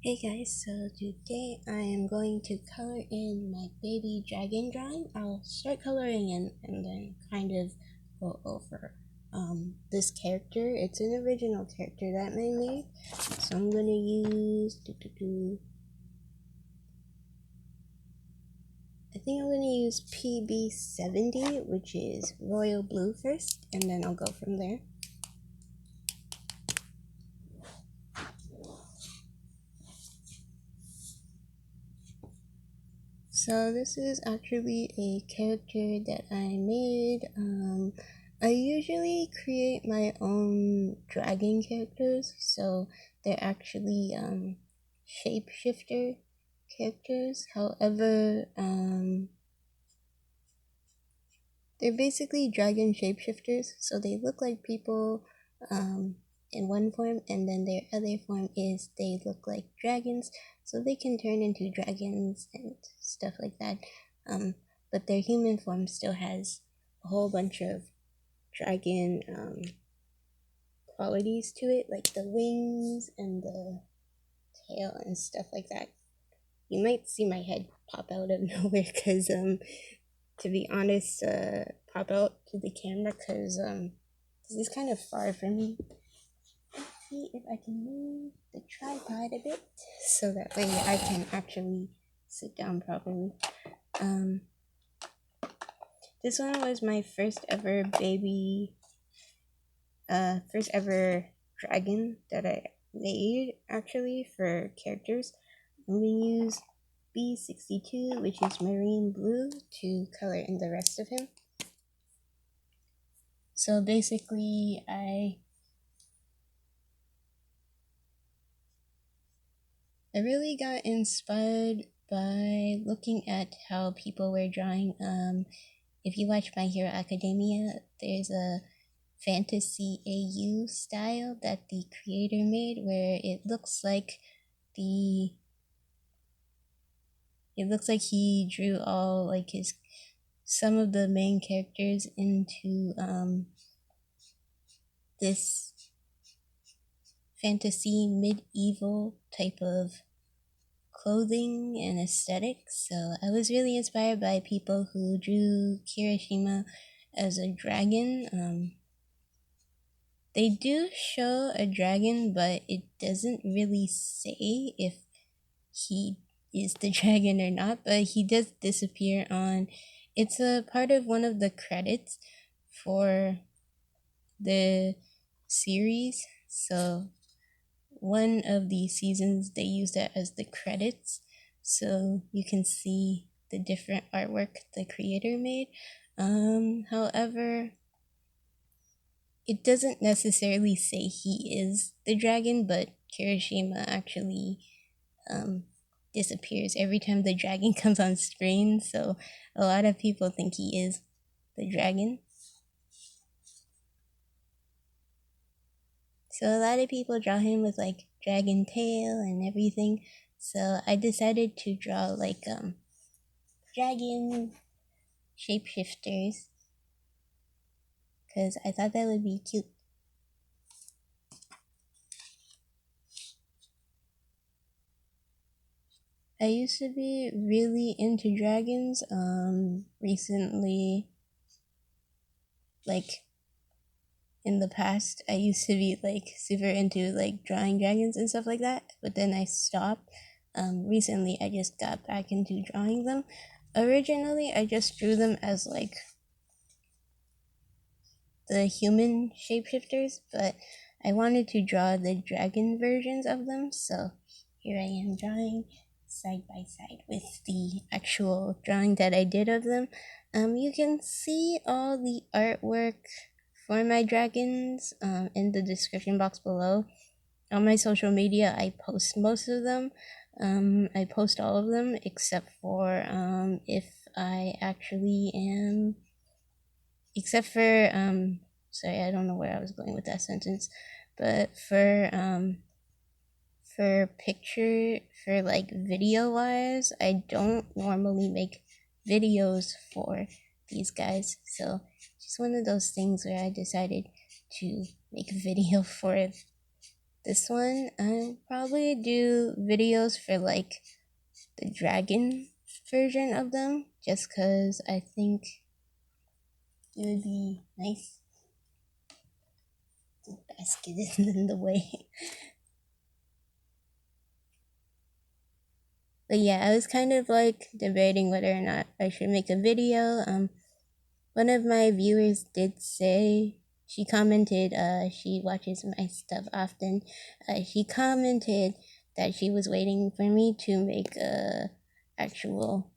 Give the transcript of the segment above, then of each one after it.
Hey guys, so today I am going to color in my baby dragon drawing. I'll start coloring in and then kind of go over this character. It's an original character that I made, so I'm gonna use I think I'm gonna use PB70, which is royal blue first, and then I'll go from there. So this is actually a character that I made. I usually create my own dragon characters, so they're actually shapeshifter characters. However, they're basically dragon shapeshifters, so they look like people um, in one form, and then their other form is they look like dragons, so they can turn into dragons and stuff like that. But their human form still has a whole bunch of dragon qualities to it, like the wings and the tail and stuff like that. You might see my head pop out of nowhere because to be honest, pop out to the camera because this is kind of far from me. Let's see if I can move the tripod a bit so that way I can actually sit down properly. This one was my first ever first ever dragon that I made actually for characters. I'm gonna use B62, which is marine blue, to color in the rest of him. So basically, I really got inspired by looking at how people were drawing. If you watch My Hero Academia, there's a fantasy AU style that the creator made where it looks like he drew all like some of the main characters into this fantasy medieval type of clothing and aesthetic. So I was really inspired by people who drew Kirishima as a dragon. They do show a dragon, but it doesn't really say if he is the dragon or not, but he does disappear on. It's a part of one of the credits for the series. So one of the seasons they use that as the credits, so you can see the different artwork the creator made. However, it doesn't necessarily say he is the dragon, but Kirishima actually disappears every time the dragon comes on screen, so a lot of people think he is the dragon. So a lot of people draw him with like dragon tail and everything. So I decided to draw like dragon shapeshifters because I thought that would be cute. I used to be really into dragons. Recently, like in the past, I used to be like super into like drawing dragons and stuff like that, but then I stopped. Recently, I just got back into drawing them. Originally, I just drew them as like the human shapeshifters, but I wanted to draw the dragon versions of them, so here I am drawing side by side with the actual drawing that I did of them. You can see all the artwork for my dragons in the description box below. On my social media, I post most of them. I post all of them except for if I actually am, except for sorry, I don't know where I was going with that sentence, but for picture, for like video wise, I don't normally make videos for these guys, so just one of those things where I decided to make a video for it. This one, I'll probably do videos for like the dragon version of them, just because I think it would be nice. The basket is in the way. But yeah, I was kind of like debating whether or not I should make a video. One of my viewers did say, she commented, she watches my stuff often. She commented that she was waiting for me to make actual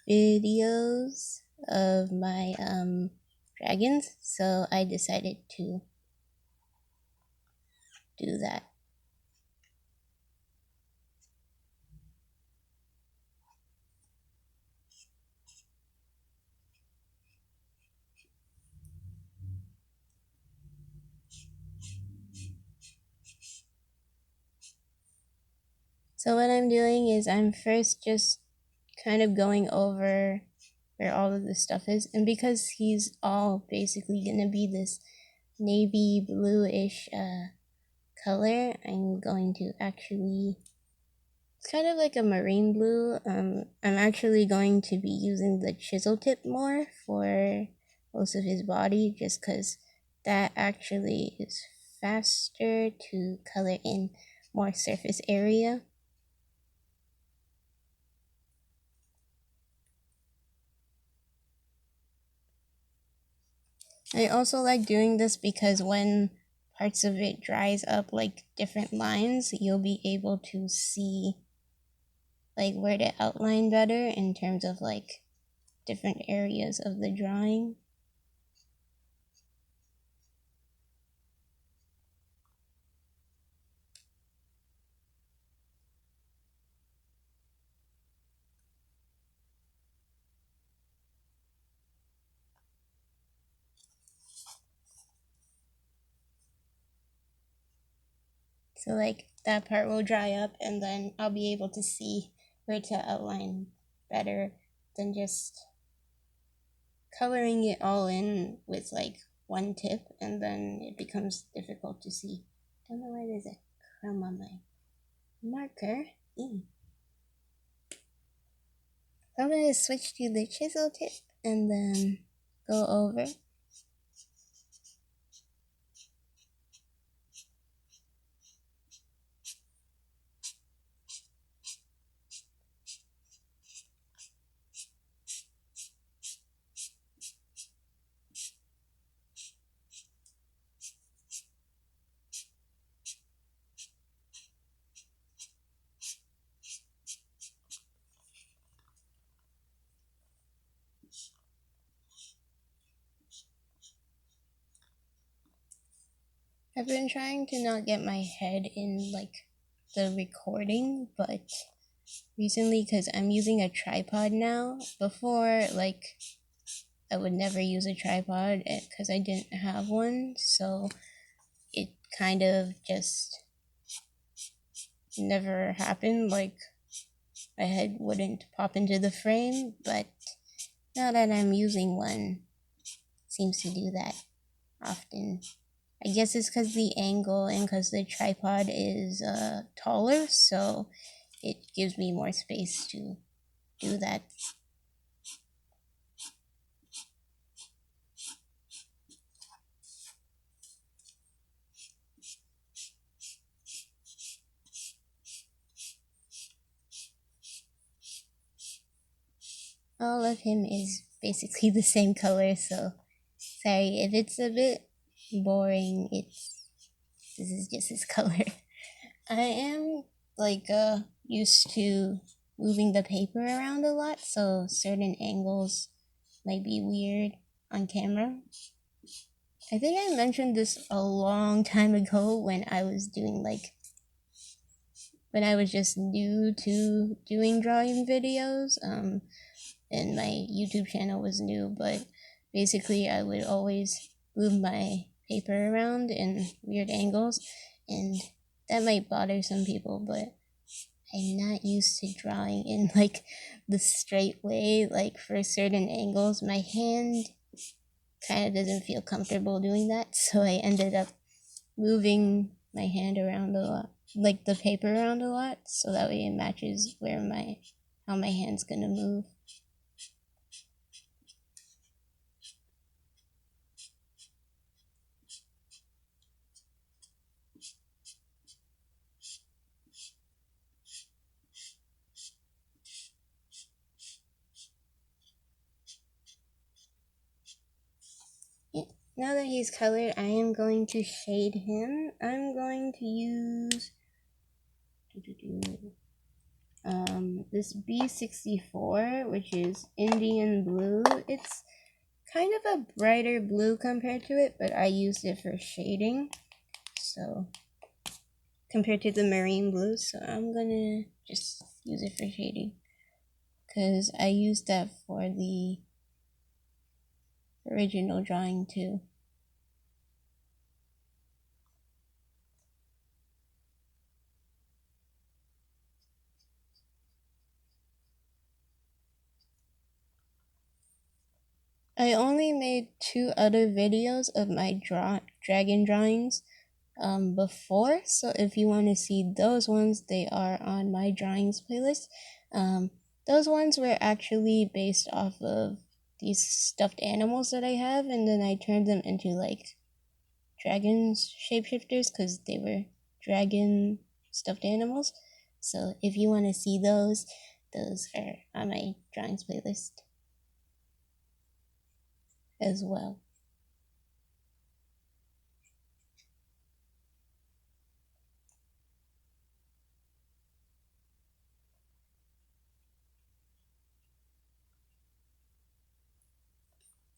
videos of my dragons, so I decided to do that. So what I'm doing is I'm first just kind of going over where all of this stuff is, and because he's all basically gonna be this navy bluish color, I'm going to actually, it's kind of like a marine blue. I'm actually going to be using the chisel tip more for most of his body, just because that actually is faster to color in more surface area. I also like doing this because when parts of it dries up like different lines, you'll be able to see like where to outline better in terms of like different areas of the drawing. So like that part will dry up and then I'll be able to see where to outline better than just coloring it all in with like one tip and then it becomes difficult to see. Don't know why there's a crumb on my marker. I'm going to switch to the chisel tip and then go over. I've been trying to not get my head in like the recording, but recently, because I'm using a tripod now, before like I would never use a tripod because I didn't have one, so it kind of just never happened. Like my head wouldn't pop into the frame, but now that I'm using one, it seems to do that often. I guess it's because the angle and because the tripod is taller, so it gives me more space to do that. All of him is basically the same color, so sorry if it's a bit boring. This is just his color. I am like used to moving the paper around a lot, so certain angles might be weird on camera. I think I mentioned this a long time ago when I was doing like when I was just new to doing drawing videos. And my YouTube channel was new, but basically I would always move my paper around in weird angles, and that might bother some people, but I'm not used to drawing in like the straight way. Like for certain angles, my hand kind of doesn't feel comfortable doing that, so I ended up moving my hand around a lot, like the paper around a lot, so that way it matches how my hand's gonna move. Now that he's colored, I am going to shade him. I'm going to use this B64, which is Indian blue. It's kind of a brighter blue compared to it, but I used it for shading, so compared to the marine blue, so I'm gonna just use it for shading because I used that for the original drawing too. I only made 2 other videos of my dragon drawings before, so if you want to see those ones, they are on my drawings playlist. Those ones were actually based off of these stuffed animals that I have, and then I turned them into like dragon shapeshifters because they were dragon stuffed animals. So if you want to see those are on my drawings playlist as well.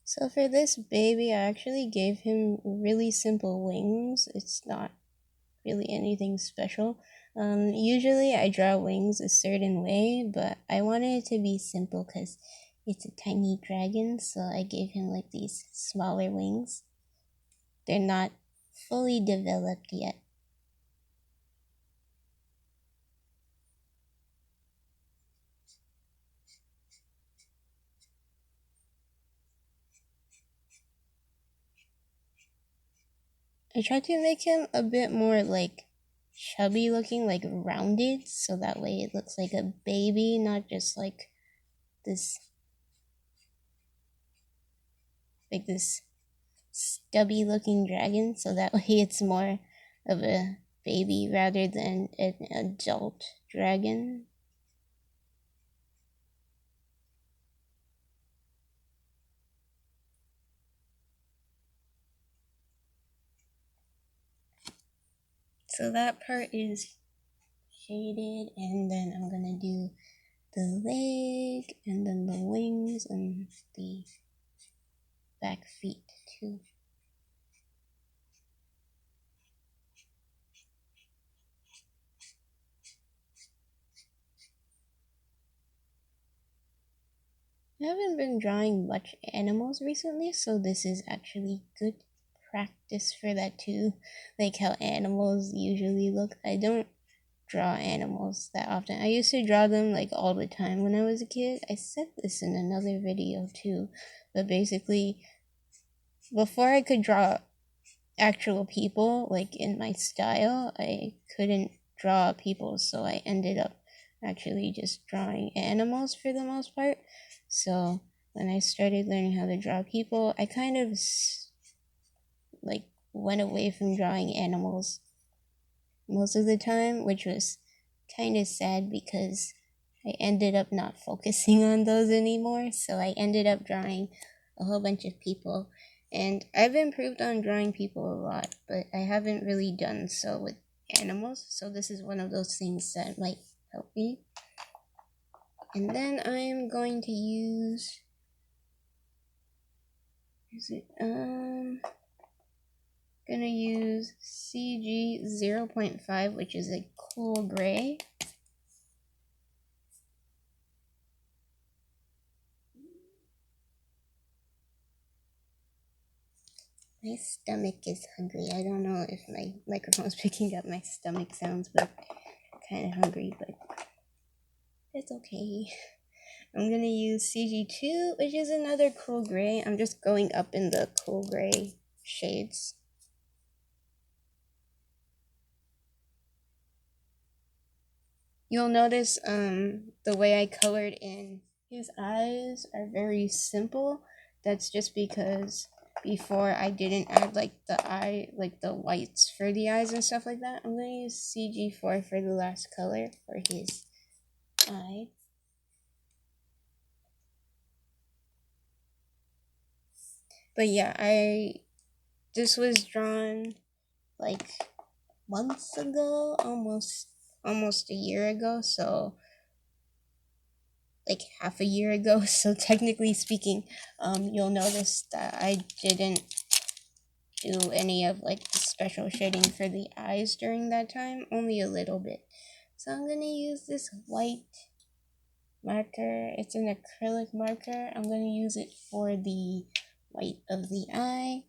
So for this baby, I actually gave him really simple wings. It's not really anything special. Usually I draw wings a certain way, but I wanted it to be simple because it's a tiny dragon, so I gave him like these smaller wings. They're not fully developed yet. I tried to make him a bit more like chubby looking, like rounded, so that way it looks like a baby, not just like this this stubby looking dragon, so that way it's more of a baby rather than an adult dragon. So that part is shaded, and then I'm gonna do the leg and then the wings and the back feet too. I haven't been drawing much animals recently, so this is actually good practice for that too. Like how animals usually look. I don't draw animals that often. I used to draw them like all the time when I was a kid. I said this in another video too, but basically, before I could draw actual people like in my style, I couldn't draw people, so I ended up actually just drawing animals for the most part. So when I started learning how to draw people, I kind of like went away from drawing animals most of the time, which was kind of sad because I ended up not focusing on those anymore. So I ended up drawing a whole bunch of people, and I've improved on drawing people a lot, but I haven't really done so with animals. So this is one of those things that might help me. And then I'm going to use, gonna use CG 0.5, which is a cool gray. My stomach is hungry. I don't know if my microphone's picking up my stomach sounds, but kind of hungry, but it's okay. I'm gonna use CG2, which is another cool gray. I'm just going up in the cool gray shades. You'll notice the way I colored in his eyes are very simple. That's just because before I didn't add like the whites for the eyes and stuff like that. I'm gonna use CG4 for the last color for his eye. But yeah, this was drawn like months ago, almost a year ago, so like half a year ago. So technically speaking, you'll notice that I didn't do any of like the special shading for the eyes during that time, only a little bit. So I'm gonna use this white marker. It's an acrylic marker. I'm gonna use it for the white of the eye.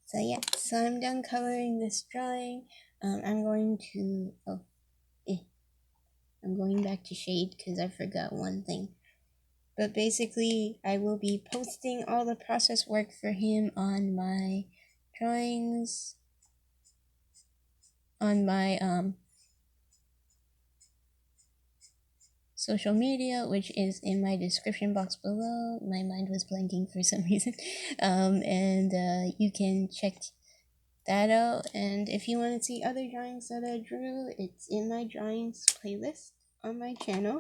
So yeah, so I'm done coloring this drawing. I'm going to, I'm going back to shade because I forgot one thing. But basically, I will be posting all the process work for him on my drawings, on my social media, which is in my description box below. My mind was blanking for some reason. And you can check that out. And if you want to see other drawings that I drew, it's in my drawings playlist on my channel.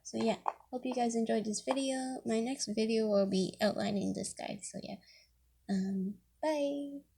So yeah, hope you guys enjoyed this video. My next video will be outlining this guy. So yeah, bye.